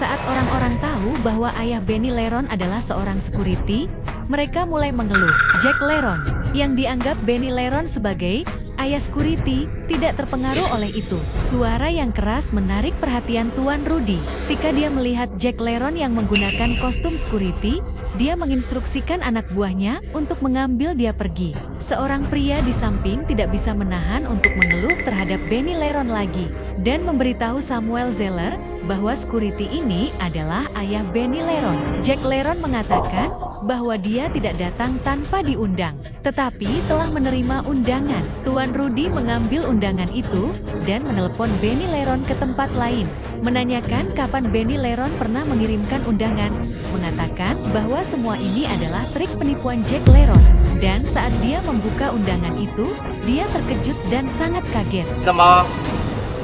Saat orang-orang tahu bahwa ayah Benny Leron adalah seorang security, mereka mulai mengeluh. Jack Leron, yang dianggap Benny Leron sebagai ayah security, tidak terpengaruh oleh itu. Suara yang keras menarik perhatian Tuan Rudy. Ketika dia melihat Jack Leron yang menggunakan kostum security, dia menginstruksikan anak buahnya untuk mengambil dia pergi. Seorang pria di samping tidak bisa menahan untuk mengeluh terhadap Benny Leron lagi, dan memberitahu Samuel Zeller bahwa security ini adalah ayah Benny Leron. Jack Leron mengatakan bahwa dia tidak datang tanpa diundang, tetapi telah menerima undangan. Tuan Rudy mengambil undangan itu dan menelepon Benny Leron ke tempat lain, menanyakan kapan Benny Leron pernah mengirimkan undangan, mengatakan bahwa semua ini adalah trik penipuan Jack Leron. Dan saat dia membuka undangan itu, dia terkejut dan sangat kaget. 大妈，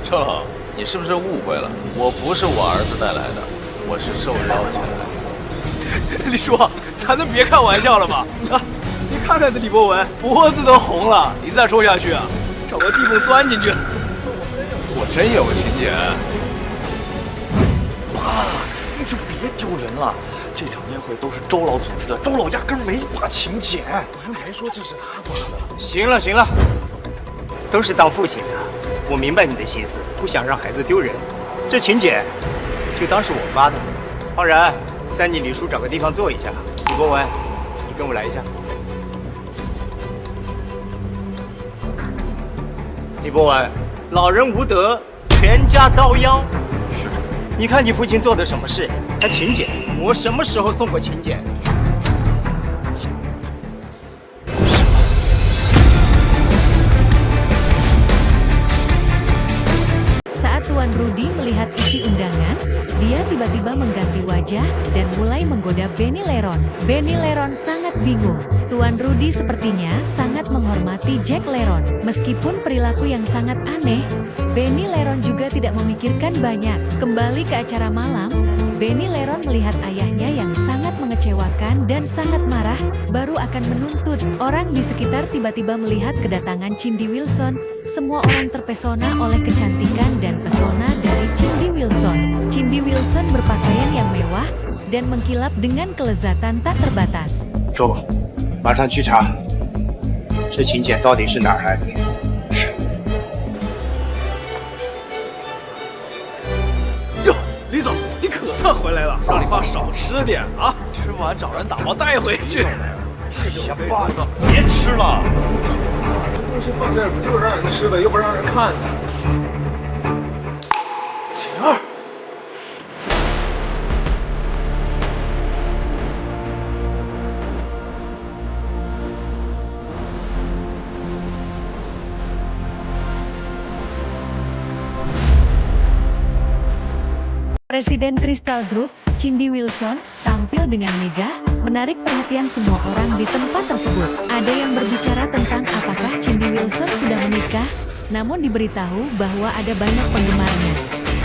少老，你是不是误会了？我不是我儿子带来的，我是受邀请的。李叔，咱能别开玩笑了吧？啊，你看看这李博文，脖子都红了，你再说下去啊，找个地缝钻进去。我真有个亲姐。爸，你就别丢人了。这场宴会都是周老组织的，周老压根没法请柬。我又没说这是他发的。行了行了，都是当父亲的，我明白你的心思，不想让孩子丢人。这请柬就当是我发的。浩然，带你李叔找个地方坐一下。李博文，你跟我来一下。李博文，老人无德，全家遭殃。是，你看你父亲做的什么事？还请柬？我什么时候送过请柬？ Tuan Rudy melihat isi undangan, dia tiba-tiba mengganti wajah dan mulai menggoda Benny Leron. Benny Leron sangat bingung. Tuan Rudy sepertinya sangat menghormati Jack Leron. Meskipun perilaku yang sangat aneh, Benny Leron juga tidak memikirkan banyak. Kembali ke acara malam, Benny Leron melihat ayahnya yang sangat mengecewakan dan sangat marah, baru akan menuntut. Orang di sekitar tiba-tiba melihat kedatangan Cindy Wilson. Semua orang terpesona oleh kecantikan dan pesona dari Cindy Wilson. Cindy Wilson berpakaian yang mewah dan mengkilap dengan kelezatan tak terbatas. 周，马上去查，这请柬到底是哪儿来的？是。哟，李总，你可算回来了，让你爸少吃点啊，吃不完找人打包带回去。哎呀，爸，别吃了。 东西放这儿不就是让人吃的，又不让人看的。晴儿， Presiden Crystal Group, Cindy Wilson, tampil dengan megah, menarik perhatian semua orang di tempat tersebut. Ada yang berbicara tentang apakah Cindy Wilson sudah menikah, namun diberitahu bahwa ada banyak penggemarnya.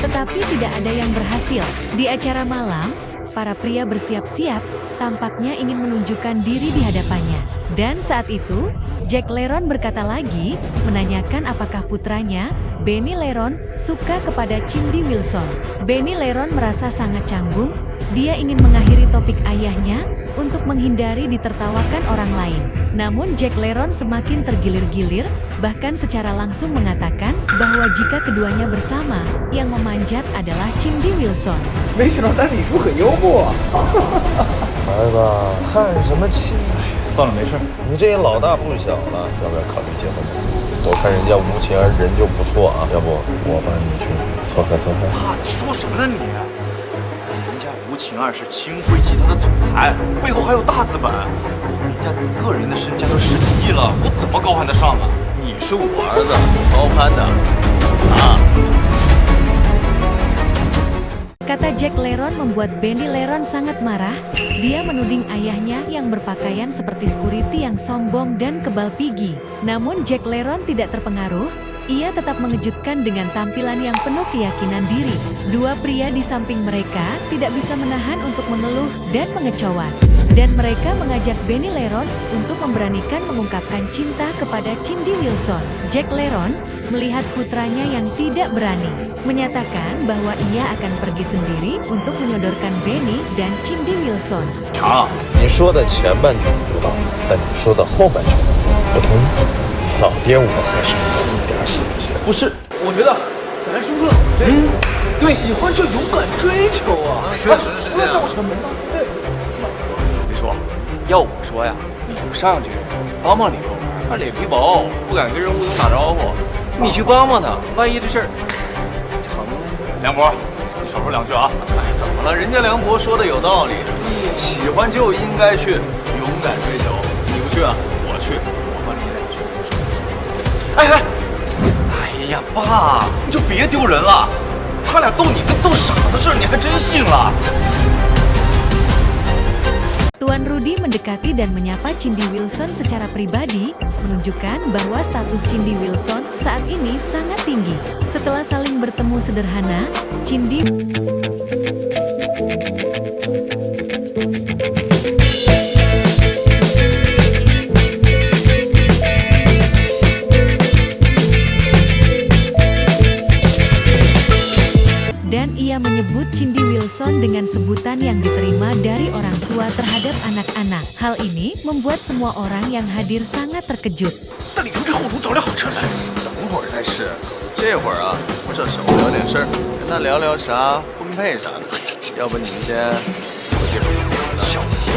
Tetapi tidak ada yang berhasil. Di acara malam, para pria bersiap-siap, tampaknya ingin menunjukkan diri di hadapannya. Dan saat itu, Jack Leron berkata lagi, menanyakan apakah putranya, Benny Leron, suka kepada Cindy Wilson. Benny Leron merasa sangat canggung, dia ingin mengakhiri topik ayahnya, untuk menghindari ditertawakan orang lain. Namun Jack Leron semakin tergilir-gilir, bahkan secara langsung mengatakan, bahwa jika keduanya bersama, yang memanjat adalah Cindy Wilson. 没想到咱李叔很幽默。儿子，叹什么气？算了，没事。你这也老大不小了，要不要考虑结婚呢？我看人家吴晴儿人就不错啊，要不我帮你去撮合撮合。爸，你说什么呢你？人家吴晴儿是清辉集团的总裁，背后还有大资本，光人家个人的身家都10几亿了，我怎么高攀得上啊？你是我儿子，高攀的啊。 Kata Jack Leron membuat Benny Leron sangat marah. Dia menuding ayahnya yang berpakaian seperti security yang sombong dan kebal pigi. Namun Jack Leron tidak terpengaruh. Ia tetap mengejutkan dengan tampilan yang penuh keyakinan diri. Dua pria di samping mereka tidak bisa menahan untuk mengeluh dan mengecowas. dan mereka mengajak Benny Leron untuk memberanikan mengungkapkan cinta kepada Cindy Wilson. Jack Leron melihat putranya yang tidak berani, menyatakan bahwa ia akan pergi sendiri untuk menyodorkan Benny dan Cindy Wilson. 强，你说的前半句有道理，但你说的后半句我不同意。老爹，我还是有一点死不心。不是，我觉得咱叔叔老这对喜欢就勇敢追求啊，确实是这样。造成门道。对，李叔，要我说呀，你就上去帮帮李若文，他脸皮薄，不敢跟人互相打招呼，你去帮帮他，万一这事儿成了。梁博，你少说两句啊。哎，怎么了？人家梁博说的有道理，喜欢就应该去勇敢追求。你不去啊？我去，我帮你俩去。哎哎，哎呀，爸，你就别丢人了。他俩逗你跟逗傻的事儿，你还真信了？ Tuan Rudy mendekati dan menyapa Cindy Wilson secara pribadi, menunjukkan bahwa status Cindy Wilson saat ini sangat tinggi. Setelah saling bertemu sederhana, Cindy dan ia menyebut Cindy Wilson dengan sebutan yang diterima dari orang tua terhadap anak-anak. Hal ini membuat semua orang yang hadir sangat terkejut. 那你从这后厨找点好吃的来。等会儿再试。这会儿啊，我这手有点事儿，跟他聊聊啥婚配啥的。要不你们先回去吧。小胡。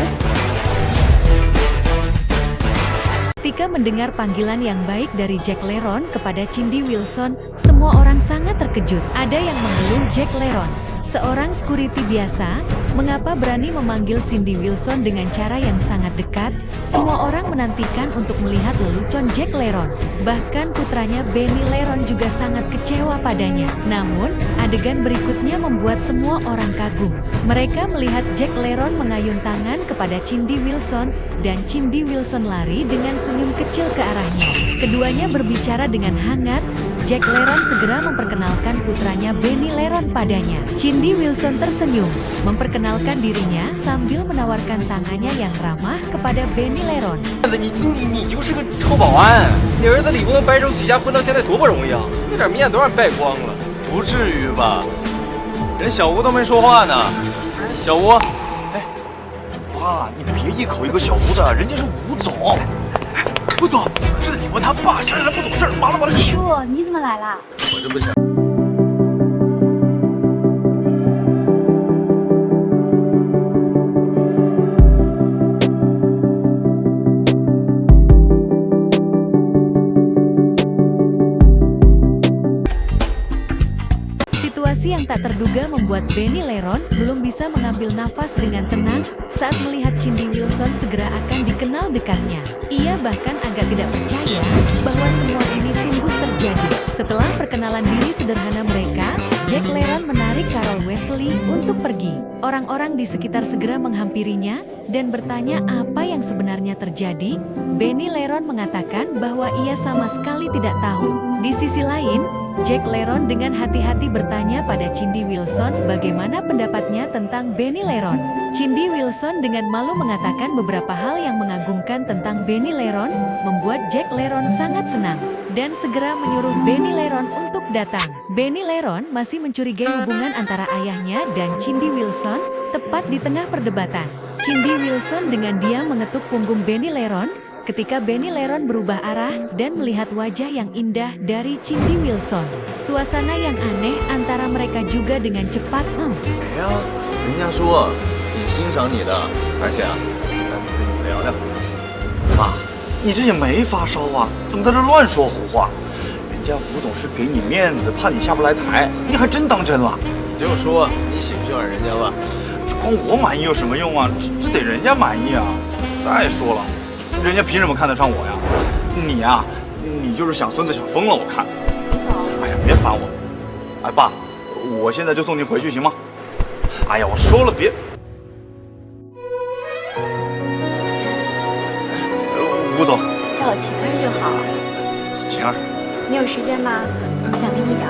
Ketika mendengar panggilan yang baik dari Jack Leron kepada Cindy Wilson, semua orang sangat terkejut. Ada yang mengeluh Jack Leron, seorang security biasa, mengapa berani memanggil Cindy Wilson dengan cara yang sangat dekat. Semua orang menantikan untuk melihat lelucon Jack Leron. Bahkan putranya Benny Leron juga sangat kecewa padanya. Namun, adegan berikutnya membuat semua orang kagum. Mereka melihat Jack Leron mengayun tangan kepada Cindy Wilson, dan Cindy Wilson lari dengan senyum kecil ke arahnya. Keduanya berbicara dengan hangat. Jack Leron segera memperkenalkan putranya Benny Leron padanya. Cindy Wilson tersenyum, memperkenalkan dirinya sambil menawarkan tangannya yang ramah kepada Benny Leron. 你就是个臭保安，你儿子李波白手起家混到现在多不容易啊，那点面都让你败光了。不至于吧？人小吴都没说话呢。小吴，哎，爸，你别一口一个小吴子，人家是吴总。吴总，这是李博他爸，想让他不懂事儿，完了完了。叔，你怎么来啦？我这不想。 Situasi yang tak terduga membuat Benny Leron belum bisa mengambil nafas dengan tenang saat melihat Cindy Wilson segera akan dikenal dekatnya. Ia bahkan agak tidak percaya bahwa semua ini sungguh terjadi. Setelah perkenalan diri sederhana mereka, Jack Leron menarik Carol Wesley untuk pergi. Orang-orang di sekitar segera menghampirinya dan bertanya apa yang sebenarnya terjadi. Benny Leron mengatakan bahwa ia sama sekali tidak tahu. Di sisi lain, Jack Leron dengan hati-hati bertanya pada Cindy Wilson bagaimana pendapatnya tentang Benny Leron. Cindy Wilson dengan malu mengatakan beberapa hal yang mengagumkan tentang Benny Leron, membuat Jack Leron sangat senang, dan segera menyuruh Benny Leron untuk datang. Benny Leron masih mencurigai hubungan antara ayahnya dan Cindy Wilson, tepat di tengah perdebatan. Cindy Wilson dengan diam mengetuk punggung Benny Leron, ketika Benny Leron berubah arah dan melihat wajah yang indah dari Cindy Wilson. Suasana yang aneh antara mereka juga dengan cepat. 哎呀，人家说挺欣赏你的，而且啊，咱们跟你聊聊。爸，你这也没发烧啊，怎么在这乱说胡话？人家吴总是给你面子，怕你下不来台，你还真当真了？你就说你喜不喜欢人家吧。这光我满意有什么用啊？这得人家满意啊！再说了。 人家凭什么看得上我呀？你呀，你就是想孙子想疯了，我看。哎呀，别烦我。哎，爸，我现在就送您回去行吗？哎呀，我说了别。吴总，叫我晴儿就好。晴儿，你有时间吗？我想跟你聊